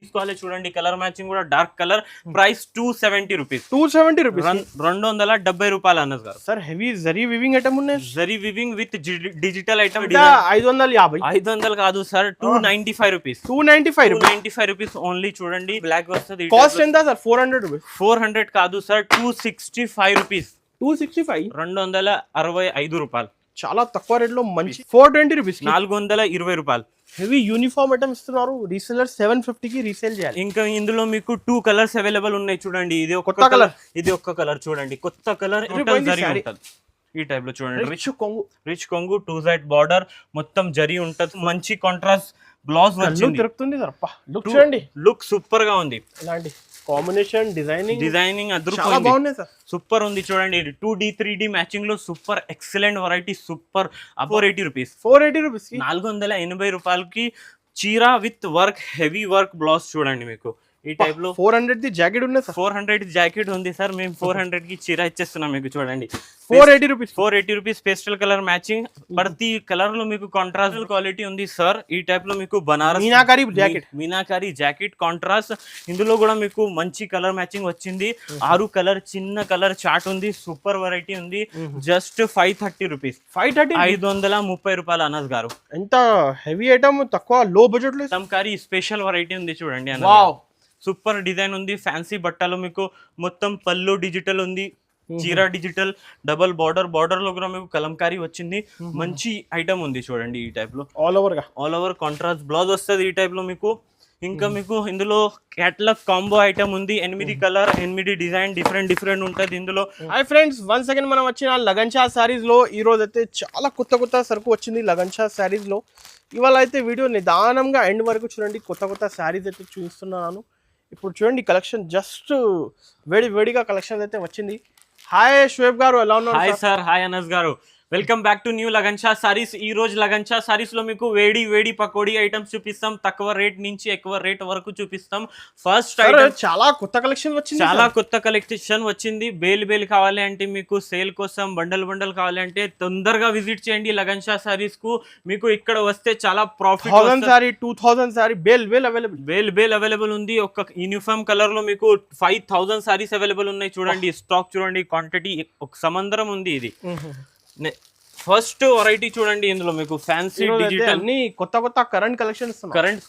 తీసుకోవాలి చూడండి. Colour matching కూడా dark colour. Price 270 rupees. 270 rupees. 270 రూపాయలు అన్నది గారు. Sir heavy zari weaving item ఉన్నాయి. Zari weaving with digital item. 550. 500 కాదు సార్, 295 రూపీస్. 295 rupees only. చూడండి బ్లాక్ వస్తుంది. కాస్ట్ ఎంత సార్? 400 రూపీస్. 400 కాదు సార్, 265 రూపీస్. 265. 265 రూపాయలు. చాలా తక్కువ రేట్ లో మంచి 420 రూపీస్. 420 రూపాయలు. హెవీ యూనిఫామ్ ఐటమ్ ఇస్తున్నారు. రీసెలర్ 750 కి రీసేల్ చేయాలి. ఇంకా ఇందులో మీకు 2 కలర్స్ అవైలబుల్ ఉన్నాయి చూడండి. ఇది ఒక కొత్త కలర్, ఇది ఒక కలర్ చూడండి. కొత్త కలర్ ఈ టైప్ లో చూడండి. రిచ్ కొంగు 2 సైడ్ బార్డర్ మొత్తం జరీ ఉంటది. మంచి కాంట్రాస్ట్ బ్లౌజ్ వచ్చింది. తిరుగుతుంది సార్. లుక్ చూడండి, లుక్ సూపర్ గా ఉంది. ఇలాంటి కాంబినేషన్ డిజైనింగ్ చాలా బాగుంది సార్. సూపర్ ఉంది చూడండి. 2D 3D మ్యాచింగ్ లో super excellent variety. Super. 480 rupees. 480 రూపాయలకి చీర with work, heavy work blouse చూడండి. మీకు ఈ టైప్ లో 400 ది జాకెట్ ఉంది సార్. 400 జాకెట్ ఉంది సార్. మేము 400 కి చీర ఇచ్చేస్తున్నాం మీకు చూడండి. 480 rupees. 480 rupees. Pastel colour matching. ప్రతి కలర్ లో మీకు కాంట్రాస్ట్ క్వాలిటీ ఉంది సార్. ఈ టైప్ లో మీకు బనారస్ మీనాకారి జాకెట్ కాంట్రాస్ట్. ఇందులో కూడా మీకు మంచి కలర్ మ్యాచింగ్ వచ్చింది. 6 కలర్ చిన్న కలర్ చార్ట్ ఉంది. సూపర్ వెరైటీ ఉంది. Just 530 rupees. 530 రూపాయలు అనస్ గారు. ఎంత హెవీ ఐటమ్, తక్కువ లో బడ్జెట్ లో. కలంకారీ స్పెషల్ వెరైటీ ఉంది చూడండి. వావ్, సూపర్ డిజైన్ ఉంది. ఫ్యాన్సీ బట్టలు మీకు మొత్తం పళ్ళు డిజిటల్ ఉంది. చీరా డిజిటల్, డబల్ బార్డర్ లో కూడా మీకు కలంకారీ వచ్చింది. మంచి ఐటమ్ ఉంది చూడండి. ఈ టైప్ లో ఆల్ ఓవర్ కాంట్రాస్ట్ బ్లౌజ్ వస్తుంది ఈ టైప్ లో మీకు. ఇంకా మీకు ఇందులో క్యాటలాగ్ కాంబో ఐటమ్ ఉంది. 8 కలర్ 8 డిజైన్ డిఫరెంట్ ఉంటది ఇందులో. హాయ్ ఫ్రెండ్స్, వన్స్ అగైన్ మనం వచ్చిన లగన్షా సారీస్ లో ఈ రోజు అయితే చాలా కొత్త సరుకు వచ్చింది లగన్షా సారీస్ లో. ఇవాళ అయితే వీడియో నిదానంగా ఎండ్ వరకు చూడండి. కొత్త సారీస్ అయితే చూపిస్తున్నాను. ఇప్పుడు చూడండి కలెక్షన్ జస్ట్ వేడిగా కలెక్షన్ అయితే వచ్చింది. హాయ్ షుయేబ్ గారు, ఎలా ఉన్నారు? Hi sir. హాయ్ అనస్ గారు. Welcome back to new Lagansha saris. ఈ రోజు లగన్షా సారీస్ లో మీకు వేడి పకోడీ ఐటమ్స్ చూపిస్తాం. తక్కువ రేట్ నుంచి ఎక్కువ రేట్ వరకు చూపిస్తాం. ఫస్ట్ ఐటమ్ చాలా కొత్త కలెక్షన్ వచ్చింది. బేల్ కావాలి అంటే, మీకు సేల్ కోసం బండల్ కావాలి అంటే తొందరగా విజిట్ చేయండి లగన్షా సారీస్ కు. మీకు ఇక్కడ వస్తే చాలా ప్రాఫిట్. 2000 సారీ బేల్ అవైలబుల్ ఉంది. ఒక యూనిఫామ్ కలర్ లో మీకు 5000 సారీస్ అవైలబుల్ ఉన్నాయి చూడండి. స్టాక్ చూడండి, క్వాంటిటీ ఒక సమందరం ఉంది. ఇది ఫస్ట్ వెరైటీ చూడండి. ఇందులో మీకు ఫ్యాన్సీ డిజిటల్ కొత్త కరెంట్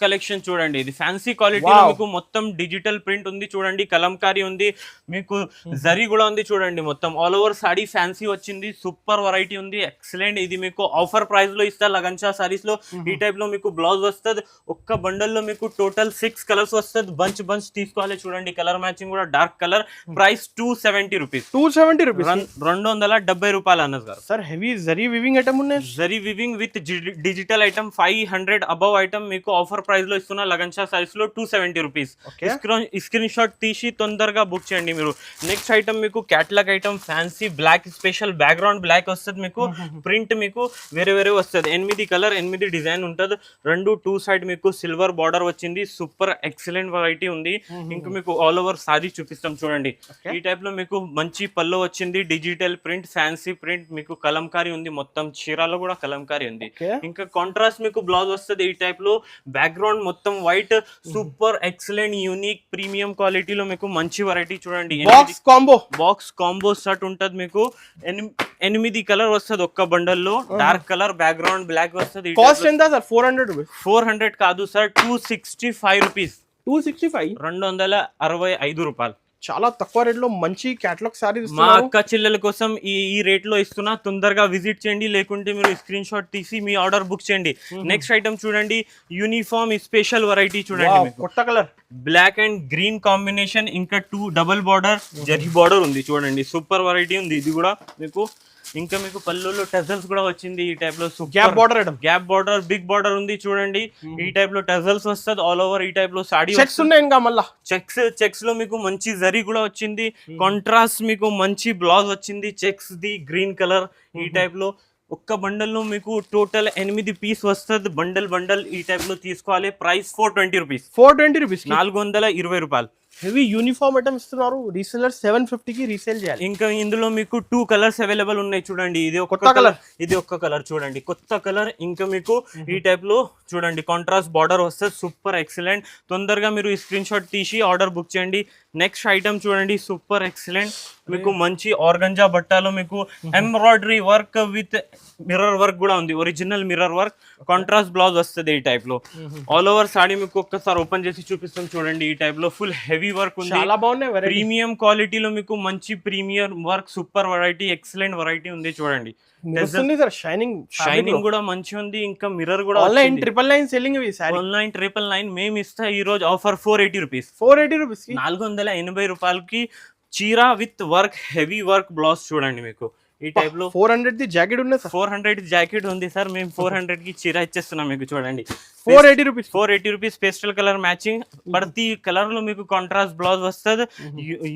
కలెక్షన్ చూడండి. ఇది ఫ్యాన్సీ క్వాలిటీ మీకు మొత్తం డిజిటల్ ప్రింట్ ఉంది చూడండి. కలంకారీ ఉంది, మీకు జరీ కూడా ఉంది చూడండి. మొత్తం ఆల్ ఓవర్ సాడీ ఫ్యాన్సీ వచ్చింది. సూపర్ వెరైటీ ఉంది, ఎక్సలెంట్. ఇది మీకు ఆఫర్ ప్రైస్ లో ఇస్తారు లగన్షా సారీస్ లో. ఈ టైప్ లో మీకు బ్లౌజ్ వస్తుంది. ఒక్క బండల్ లో మీకు టోటల్ 6 కలర్స్ వస్తుంది. బంచ్ తీసుకోవాలి చూడండి. కలర్ మ్యాచింగ్ కూడా డార్క్ కలర్. Price 270 rupees. 270 రూపాయలు అన్నది గారు. Sir heavy zari weaving item ఉన్నాయి. Zari weaving with digital item. 500 above item మీకు ఆఫర్ ప్రైస్ లో ఇస్తున్న లగన్షా సారీస్ లో 270 రూపీస్. స్క్రీన్ షాట్ తీసి తొందరగా బుక్ చేయండి మీరు. నెక్స్ట్ ఐటమ్ మీకు catalogue item. Fancy black, special background black వస్తుంది మీకు. ప్రింట్ మీకు వేరే వస్తుంది. 8 కలర్ 8 డిజైన్ ఉంటుంది. 2 సైడ్ మీకు సిల్వర్ బార్డర్ వచ్చింది. సూపర్ ఎక్సలెంట్ వెరైటీ ఉంది. ఇంకా మీకు ఆల్ ఓవర్ సారీ చూపిస్తాం చూడండి. ఈ టైప్ లో మీకు మంచి పళ్ళు వచ్చింది. డిజిటల్ ప్రింట్, ఫ్యాన్సీ ప్రింట్, మీకు కలంకారీ ఉంది. మొత్తం చీరాలో కూడా కలంకారీ ఉంది. ఇంకా కాంట్రాస్ట్ మీకు బ్లౌజ్ వస్తుంది. ఈ టైప్ లో బ్యాక్గ్రౌండ్ మొత్తం white. Super excellent unique premium క్వాలిటీలో మీకు మంచి వెరైటీ చూడండి. బాక్స్ కాంబో సెట్ ఉంటది మీకు. 8 కలర్ వస్తుంది ఒక్క బండల్ లో. డార్క్ కలర్, బ్యాక్గ్రౌండ్ బ్లాక్ వస్తుంది. కాస్ట్ ఎంత సార్? 400 కాదు సార్, 265 రూపీస్. 265 రూపాయలు. చాలా తక్కువ రేట్ లో మంచి క్యాటలాగ్ సారీస్ మా అక్క చెల్లెల కోసం ఈ రేట్ లో ఇస్తున్నా. తొందరగా విజిట్ చేయండి, లేకుంటే మీరు స్క్రీన్ షాట్ తీసి మీ ఆర్డర్ బుక్ చేయండి. నెక్స్ట్ ఐటమ్ చూడండి. యూనిఫామ్ స్పెషల్ వెరైటీ చూడండి. కొత్త colour black and green combination. ఇంకా 2 డబుల్ బార్డర్ జరీ బార్డర్ ఉంది చూడండి. సూపర్ వెరైటీ ఉంది ఇది కూడా మీకు. ఇంకా మీకు పళ్ళులో టెజల్స్ కూడా వచ్చింది. ఈ టైప్ లో గ్యాప్ బార్డర్ బిగ్ బార్డర్ ఉంది చూడండి. ఈ టైప్ లో టెజల్స్ వస్తుంది ఆల్ ఓవర్. ఈ టైప్ లో సాడీ చెక్స్ లో మీకు మంచి జరీ కూడా వచ్చింది. కాంట్రాస్ట్ మీకు మంచి బ్లౌజ్ వచ్చింది. Checks the green colour. ఈ టైప్ లో ఒక్క బండల్ లో మీకు టోటల్ 8 పీస్ వస్తుంది. బండల్ ఈ టైప్ లో తీసుకోవాలి. Price 420 rupees. 420 రూపీస్. 420 రూపాయలు. హెవీ యూనిఫామ్ ఐటమ్ ఇస్తున్నారు. రీసెలర్ 750 కి రీసేల్ చేయాలి. ఇంకా ఇందులో మీకు 2 కలర్స్ అవైలబుల్ ఉన్నాయి చూడండి. ఇది ఒక కొత్త కలర్, ఇది ఒక్క కలర్ చూడండి, కొత్త కలర్. ఇంకా మీకు ఈ టైప్ లో చూడండి కాంట్రాస్ట్ బార్డర్ వస్తుంది, సూపర్ ఎక్సలెంట్. తొందరగా మీరు ఈ స్క్రీన్ షాట్ తీసి ఆర్డర్ బుక్ చేయండి. నెక్స్ట్ ఐటమ్ చూడండి, సూపర్ ఎక్సలెంట్. మీకు మంచి ఆర్గంజా బట్టాలో మీకు embroidery work with mirror work కూడా ఉంది, original mirror work. Contrast blouse వస్తుంది ఈ టైప్ లో. ఆల్ ఓవర్ సాడీ మీకు ఒక్కసారి ఓపెన్ చేసి చూపిస్తాం చూడండి. ఈ టైప్ లో ఫుల్ హెవీ వర్క్ ఉంది, చాలా బాగున్నాయి. ప్రీమియం క్వాలిటీలో మీకు మంచి premium work, super variety, excellent variety ఉంది చూడండి. షైనింగ్ కూడా మంచి ఉంది. ఇంకా మిర్రర్ కూడా ఆన్లైన్ 999 సెల్లింగ్ ఇవి సారీ. ఆన్లైన్ 999 మేము ఇస్తా ఈ రోజు ఆఫర్ 480 రూపీస్. 480 రూపాయలకి చీర with work, heavy work blouse చూడండి. మీకు ఈ టైప్ లో 400 ది జాకెట్ ఉంది సార్. 400 జాకెట్ ఉంది సార్. మేము 400 కి చీర ఇచ్చేస్తున్నాం మీకు చూడండి. 480 రూపీస్ పేస్టల్ కలర్ మ్యాచింగ్. ప్రతి కలర్ లో మీకు కాంట్రాస్ట్ బ్లౌజ్ వస్తుంది,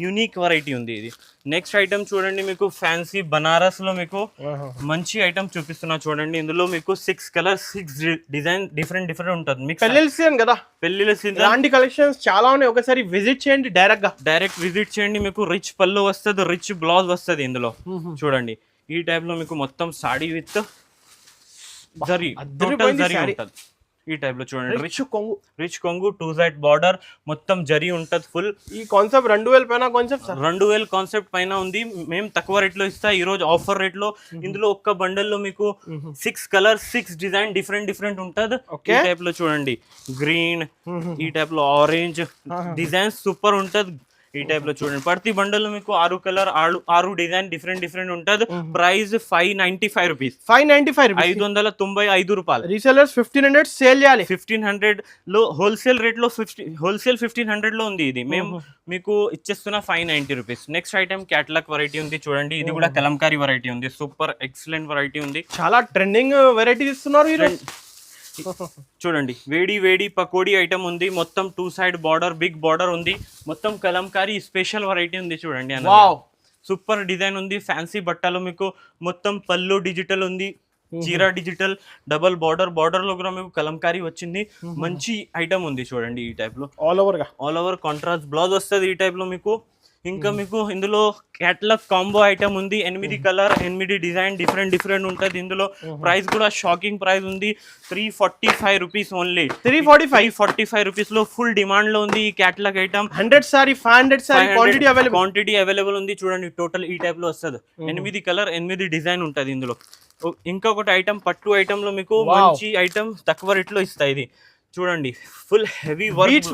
యూనిక్ వెరైటీ ఉంది ఇది. నెక్స్ట్ ఐటమ్ చూడండి, మీకు ఫ్యాన్సీ బనారస్ లో మీకు మంచి ఐటమ్ చూపిస్తున్నా చూడండి. ఇందులో మీకు 6 కలర్స్, 6 డిజైన్ డిఫరెంట్ ఉంటుంది. మీకు పెళ్లిళ్ళ సీజన్ కదా, పెళ్లిళ్ళ సీజన్ ఇలాంటి కలెక్షన్స్ చాలా ఉన్నాయి. ఒకసారి విజిట్ చేయండి, డైరెక్ట్ విజిట్ చేయండి. మీకు రిచ్ పళ్ళు వస్తుంది, రిచ్ బ్లౌజ్ వస్తుంది ఇందులో చూడండి. ఈ టైప్ లో మీకు మొత్తం సాడీ విత్ జరీ, టోటల్ జరీ ఉంటుంది. ఈ టైప్ లో చూడండి, రిచ్ కొంగు 2 సైడ్ బార్డర్, మొత్తం జరీ ఉంటది ఫుల్. ఈ కాన్సెప్ట్ 2000 పైన కాన్సెప్ట్, 2000 కాన్సెప్ట్ పైన ఉంది. మేము తక్కువ రేట్ లో ఇస్తా ఈ రోజు ఆఫర్ రేట్ లో. ఇందులో ఒక్క బండల్ లో మీకు 6 కలర్స్, 6 డిజైన్ డిఫరెంట్ ఉంటది. ఈ టైప్ లో చూడండి, గ్రీన్, ఈ టైప్ లో ఆరెంజ్ డిజైన్ సూపర్ ఉంటది. ఈ టైప్ లో చూడండి, ప్రతి బండల్ లో మీకు 6 కలర్, 6 డిజైన్ డిఫరెంట్ ఉంటది. Price 595 rupees. 595 రూపాయలు. రీసెలర్స్ 1500 సేల్ చేయాలి. 1500 లో హోల్సేల్ రేట్ లో, హోల్సేల్ 1500 లో ఉంది ఇది. మేము మీకు ఇచ్చేస్తున్నా 590 rupees. Next item catalogue variety ఉంది చూడండి. ఇది కూడా కలంకారీ వెరైటీ ఉంది, సూపర్ ఎక్సలెంట్ వెరైటీ ఉంది. చాలా ట్రెండింగ్ వెరైటీ ఇస్తున్నారు ఈరోజు. చూడండి, వేడి పకోడీ ఐటమ్ ఉంది. మొత్తం 2 సైడ్ బార్డర్, బిగ్ బార్డర్ ఉంది. మొత్తం కలంకారీ స్పెషల్ వెరైటీ ఉంది చూడండి. సూపర్ డిజైన్ ఉంది. ఫ్యాన్సీ బట్టలు మీకు మొత్తం పళ్ళు డిజిటల్ ఉంది, చీర డిజిటల్, డబల్ బార్డర్ లో కూడా మీకు కలంకారీ వచ్చింది. మంచి ఐటమ్ ఉంది చూడండి. ఈ టైప్ లో ఆల్ ఓవర్ కాంట్రాస్ట్ బ్లౌజ్ వస్తుంది ఈ టైప్ లో మీకు. ఇంకా మీకు ఇందులో క్యాటలాగ్ కాంబో ఐటమ్ ఉంది. 8 కలర్, 8 డిజైన్ డిఫరెంట్ ఉంటది ఇందులో. ప్రైస్ కూడా షాకింగ్ ప్రైస్ ఉంది, 345 రూపీస్ ఓన్లీ. 345 రూపీస్ లో ఫుల్ డిమాండ్ లో ఉంది ఈ catalogue item. 100 sorry, 500 sorry quantity available ఉంది చూడండి. టోటల్ ఈ టైప్ లో వస్తుంది. 8 కలర్, 8 డిజైన్ ఉంటది ఇందులో. ఇంకొకటి ఐటమ్ పట్టు ఐటమ్ లో మీకు మంచి ఐటమ్ తక్కువ రేట్ లో ఇస్తాయి. ఇది చూడండి, full heavy beads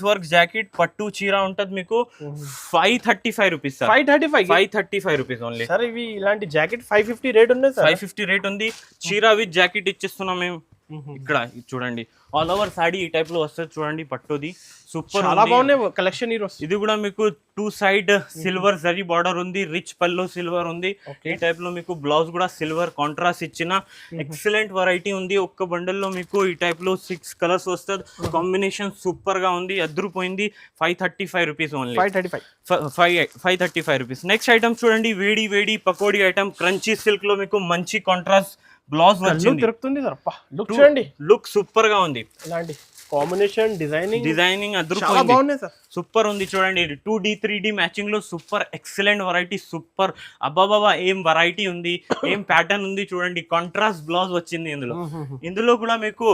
work jacket పట్టు చీర ఉంటది మీకు. 535 rupees sir. 535 rupees only sir. ఇవి ఇలాంటి జాకెట్ 550 రేట్ ఉంది సార్. 550 రేట్ ఉంది. చీర విత్ జాకెట్ ఇచ్చేస్తున్నాం మేము. ఇక్కడ చూడండి, ఆల్ ఓవర్ సాడీ ఈ టైప్ లో వస్తుంది చూడండి. పట్టుది సూపర్, చాలా బాగున్నాయి కలెక్షన్ ఈరోజు. ఇది కూడా మీకు 2 సైడ్ సిల్వర్ జరీ బార్డర్ ఉంది, రిచ్ పల్లో సిల్వర్ ఉంది. ఈ టైప్ లో మీకు బ్లౌజ్ కూడా సిల్వర్ కాంట్రాస్ట్ ఇచ్చిన ఎక్సలెంట్ వెరైటీ ఉంది. ఒక్క బండల్ లో మీకు ఈ టైప్ లో 6 కలర్స్ వస్తుంది. కాంబినేషన్ సూపర్ గా ఉంది, అద్దరిపోయింది. 535 rupees only. 535 rupees. Next item చూడండి, వేడి పకోడీ ఐటమ్. క్రంచీ సిల్క్ లో మీకు మంచి కాంట్రాస్ట్ బ్లౌజ్ వచ్చింది. లుక్ సూపర్ గా ఉంది. ఇలాంటి కాంబినేషన్ డిజైనింగ్ అద్దరిపోయింది, సూపర్ ఉంది చూడండి. 2D 3D మ్యాచింగ్ లో సూపర్ ఎక్సలెంట్ వెరైటీ, సూపర్. అబ్బాబాబా ఏం వెరైటీ ఉంది, ఏం ప్యాటర్న్ ఉంది చూడండి. కాంట్రాస్ట్ బ్లౌజ్ వచ్చింది ఇందులో కూడా మీకు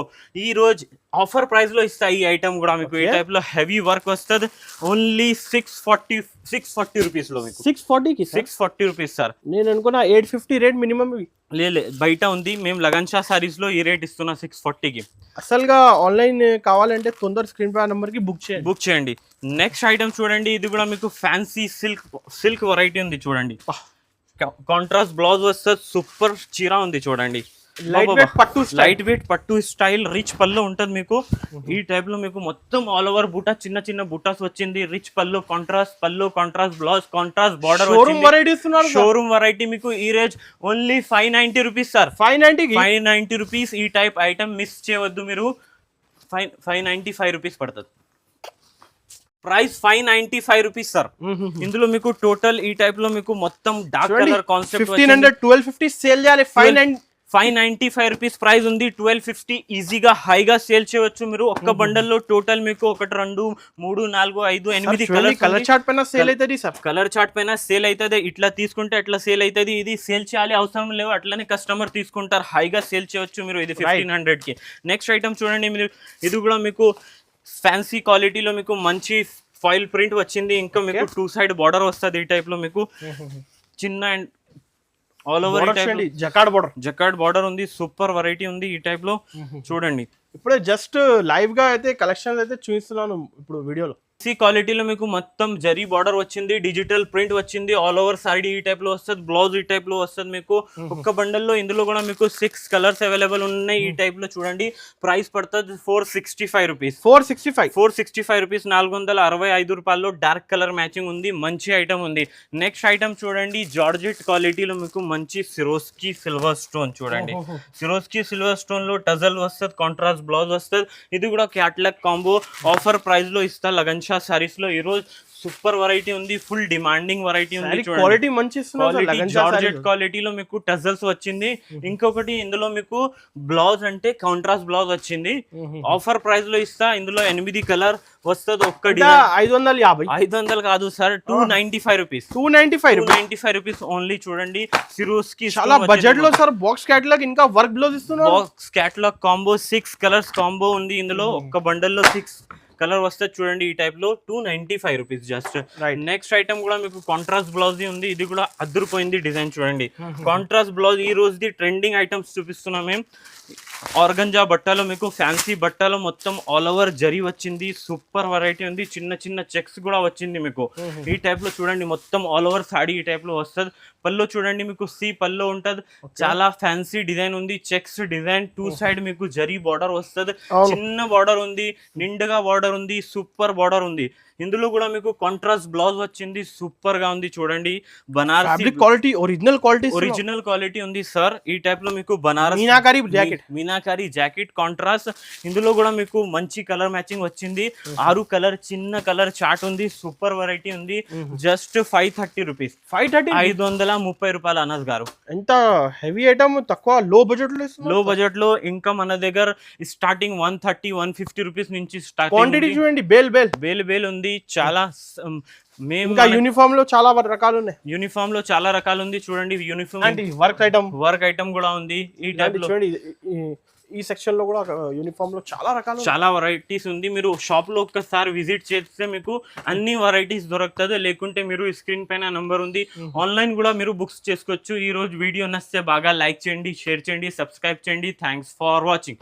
ఈ రోజు ఆఫర్ ప్రైస్ లో ఇస్తా ఈ ఐటమ్ కూడా మీకు. ఈ టైప్ లో హెవీ వర్క్ వస్తుంది. ఓన్లీ 640 రూపీస్ లో మీకు. 640 రూపీస్ సార్. నేను అనుకున్నా 850 రేట్ మినిమం. లే బయట ఉంది. మేము లగన్ షా సారీస్ లో ఈ రేట్ ఇస్తున్నా 640కి. అసలుగా ఆన్లైన్ కావాలంటే తొందర స్క్రీన్ పై నెంబర్ కి బుక్ చేయండి. నెక్స్ట్ ఐటమ్ చూడండి, ఇది కూడా మీకు ఫ్యాన్సీ సిల్క్ వెరైటీ ఉంది చూడండి. కాంట్రాస్ట్ బ్లౌజ్ వస్తుంది, సూపర్ చీర ఉంది చూడండి. లైట్ వెయిట్ పట్టు స్టైల్, రిచ్ పళ్ళు ఉంటది మీకు. ఈ టైప్ లో మీకు మొత్తం ఆల్ ఓవర్ బుట్ట, చిన్న బుట్టాస్ వచ్చింది. రిచ్ పళ్ళు, contrast blouse, contrast border. Showroom variety మీకు ఈ range only 590 rupees sir. 590 rupees. ఈ టైప్ ఐటమ్ మిస్ చేయవద్దు మీరు. 595 రూపీస్ పడుతుంది. Price 595 rupees sir. ఇందులో మీకు టోటల్ ఈ టైప్ లో మీకు మొత్తం డార్క్ కలర్ కాన్సెప్ట్. 1250 సేల్ చేయాలి. 595 రూపీస్ ప్రైస్ ఉంది. 1250 ఈజీగా హైగా సేల్ చేయవచ్చు మీరు. ఒక్క బండల్లో టోటల్ మీకు 1 2 3 4 5 8 కలర్ చార్ట్ పైన సేల్ అవుతుంది సార్. కలర్ చార్ట్ పైన సేల్ అవుతుంది. ఇట్లా తీసుకుంటే అట్లా సేల్ అవుతుంది. ఇది సేల్ చేయాలి అవసరం లేవు, అట్లనే కస్టమర్ తీసుకుంటారు. హైగా సేల్ చేయవచ్చు మీరు. ఇది 1500 కి. నెక్స్ట్ ఐటమ్ చూడండి మీరు. ఇది కూడా మీకు ఫ్యాన్సీ క్వాలిటీలో మీకు మంచి ఫాయిల్ ప్రింట్ వచ్చింది. ఇంకా మీకు 2 సైడ్ బార్డర్ వస్తుంది. ఈ టైప్ లో మీకు చిన్న and all over jacquard border ఉంది. సూపర్ వెరైటీ ఉంది ఈ టైప్ లో. చూడండి ఇప్పుడే జస్ట్ లైవ్ గా అయితే కలెక్షన్ అయితే చూపిస్తున్నాను ఇప్పుడు వీడియోలో. క్వాలిటీలో మీకు మొత్తం జరీ బార్డర్ వచ్చింది, డిజిటల్ ప్రింట్ వచ్చింది. ఆల్ ఓవర్ సారీ ఈ టైప్ లో వస్తుంది. బ్లౌజ్ ఈ టైప్ లో వస్తుంది మీకు. ఒక్క బండల్లో ఇందులో కూడా మీకు 6 కలర్స్ అవైలబుల్ ఉన్నాయి. ఈ టైప్ లో చూడండి. ప్రైస్ పడుతుంది 465 రూపీస్. 465 రూపీస్. 465 రూపాయల్లో డార్క్ కలర్ మ్యాచింగ్ ఉంది. మంచి ఐటమ్ ఉంది. నెక్స్ట్ ఐటమ్ చూడండి. జార్జెట్ క్వాలిటీలో మీకు మంచి సిరోస్కి సిల్వర్ స్టోన్ చూడండి. సిరోస్కి సిల్వర్ స్టోన్ లో టజల్ వస్తుంది, కాంట్రాస్ట్ బ్లౌజ్ వస్తుంది. ఇది కూడా క్యాటలాగ్ కాంబో ఆఫర్ ప్రైస్ లో ఇస్తా లగన్ సారీస్ లో. ఈ రోజు సూపర్ వెరైటీ ఉంది. ఫుల్ డిమాండింగ్ వెరైటీ ఉంది. క్వాలిటీ మంచి జార్జెట్ క్వాలిటీలో మీకు టజల్స్ వచ్చింది. ఇంకొకటి ఇందులో మీకు బ్లౌజ్ అంటే కాంట్రాస్ట్ బ్లౌజ్ వచ్చింది. ఆఫర్ ప్రైస్ లో ఇస్తా. ఇందులో 8 కలర్ వస్తుంది. ఒక్కటి 500 కాదు సార్, 295 రూపీస్. 295 rupees only. చూడండి సిరోస్ కి చాలా బడ్జెట్ లో సార్. బాక్స్ క్యాటలాగ్ ఇంకా వర్క్ బ్లౌజ్ ఇస్తున్నారు. Box catalogue combo 6 colours combo ఉంది ఇందులో. ఒక్క బండల్లో 6 కలర్ వస్తుంది చూడండి. ఈ టైప్ లో 295 రూపీస్ జస్ట్. నెక్స్ట్ ఐటమ్ కూడా మీకు కాంట్రాస్ట్ బ్లౌజ్ ఉంది. ఇది కూడా అద్దరిపోయింది డిజైన్ చూడండి. కాంట్రాస్ట్ బ్లౌజ్ ఈ రోజుది ట్రెండింగ్ ఐటమ్స్ చూపిస్తున్నాం మేము. ఆర్గంజా బట్టలో మీకు ఫ్యాన్సీ బట్టలో మొత్తం ఆల్ ఓవర్ జరీ వచ్చింది. సూపర్ వెరైటీ ఉంది. చిన్న చిన్న చెక్స్ కూడా వచ్చింది మీకు. ఈ టైప్ లో చూడండి. మొత్తం ఆల్ ఓవర్ సాడీ ఈ టైప్ లో వస్తుంది. పల్లో చూడండి మీకు పల్లో ఉంటది. చాలా ఫ్యాన్సీ డిజైన్ ఉంది. చెక్స్ డిజైన్ 2 సైడ్ మీకు జరీ బార్డర్ వస్తుంది. చిన్న బార్డర్ ఉంది, నిండుగా బార్డర్ ఉంది, సూపర్ బార్డర్ ఉంది. ఇందులో కూడా మీకు కాంట్రాస్ట్ బ్లౌజ్ వచ్చింది. సూపర్ గా ఉంది చూడండి. బనారసి క్వాలిటీ ఒరిజినల్ క్వాలిటీ ఉంది సార్. ఈ టైప్ లో మీకు బనారస్ మీనాకారి జాకెట్ కాంట్రాస్ట్. ఇందులో కూడా మీకు మంచి కలర్ మ్యాచింగ్ వచ్చింది. 6 కలర్ చిన్న కలర్ చార్ట్ ఉంది. సూపర్ వెరైటీ ఉంది. Just 530 rupees. 530 రూపాయలు అనస్ గారు. ఎంత హెవీ ఐటమ్. తక్కువ లో బడ్జెట్ లో ఇంకా మన దగ్గర స్టార్టింగ్ 130 150 రూపీస్ నుంచి స్టార్ట్. క్వాంటిటీ చూడండి. బేల్ ఉంది. చాలా యూనిఫామ్ లో చాలా రకాలు ఉన్నాయి. యూనిఫామ్ లో చాలా రకాలు ఉంది చూడండి. యూనిఫామ్ వర్క్ ఐటమ్ కూడా ఉంది. ఈ టైప్ లో చూడండి. ఈ సెక్షన్ లో కూడా యూనిఫామ్ లో చాలా వెరైటీస్ ఉంది. మీరు షాప్ లో ఒక్కసారి విజిట్ చేస్తే మీకు అన్ని వెరైటీస్ దొరుకుతుంది. లేకుంటే మీరు స్క్రీన్ పైన నంబర్ ఉంది, ఆన్లైన్ కూడా మీరు బుక్స్ చేసుకోవచ్చు. ఈ రోజు వీడియో నచ్చితే బాగా లైక్ చేయండి, షేర్ చేయండి, సబ్స్క్రైబ్ చేయండి. Thanks for watching.